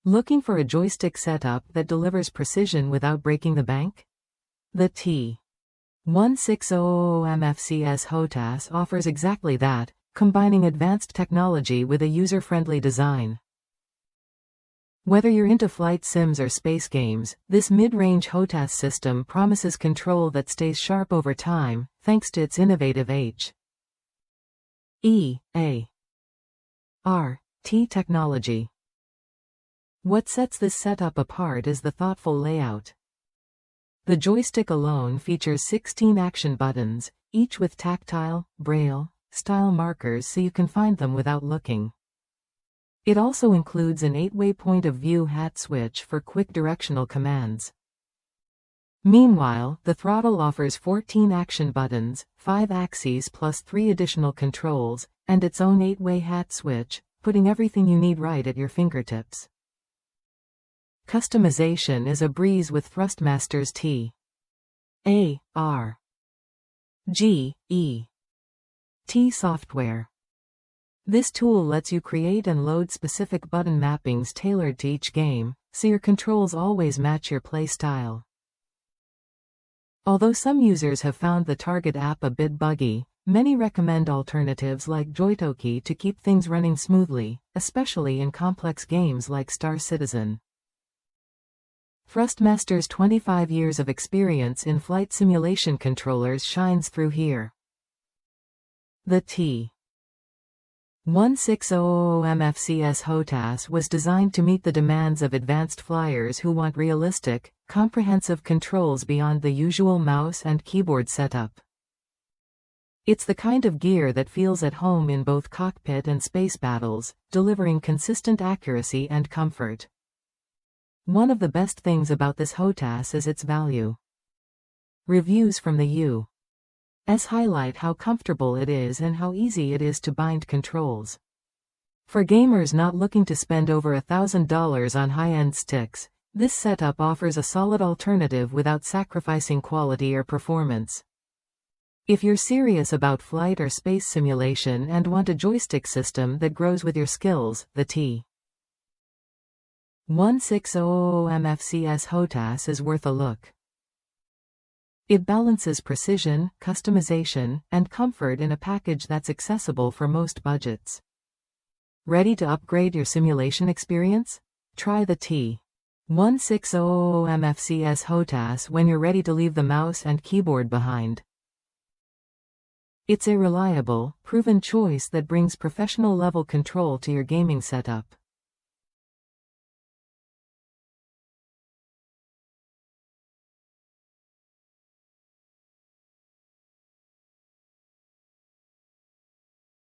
Looking for a joystick setup that delivers precision without breaking the bank? The T.16000M FCS HOTAS offers exactly that, combining advanced technology with a user-friendly design. Whether you're into flight sims or space games, this mid-range HOTAS system promises control that stays sharp over time, thanks to its innovative H.E.A.R.T technology. What sets this setup apart is the thoughtful layout. The joystick alone features 16 action buttons, each with tactile, braille, style markers so you can find them without looking. It also includes an 8-way point-of-view H.E.A.R.T switch for quick directional commands. Meanwhile, the throttle offers 14 action buttons, 5 axes plus 3 additional controls, and its own 8-way H.E.A.T switch, putting everything you need right at your fingertips. Customization is a breeze with Thrustmaster's T.16000M software. This tool lets you create and load specific button mappings tailored to each game, so your controls always match your play style. Although some users have found the target app a bit buggy, many recommend alternatives like joystick to keep things running smoothly, especially in complex games like Star Citizen. Thrustmaster's 25 years of experience in flight simulation controllers shines through here. The T.16000M FCS HOTAS was designed to meet the demands of advanced flyers who want realistic, comprehensive controls beyond the usual mouse and keyboard setup. It's the kind of gear that feels at home in both cockpit and space battles, delivering consistent accuracy and comfort. One of the best things about this HOTAS is its value. Reviews from the U.S. highlight how comfortable it is and how easy it is to bind controls. For gamers not looking to spend over $1,000 on high-end sticks, this setup offers a solid alternative without sacrificing quality or performance. If you're serious about flight or space simulation and want a joystick system that grows with your skills, the T.16000M FCS HOTAS is worth a look. It balances precision, customization, and comfort in a package that's accessible for most budgets. Ready to upgrade your simulation experience? Try the T.16000M FCS HOTAS when you're ready to leave the mouse and keyboard behind. It's a reliable, proven choice that brings professional-level control to your gaming setup.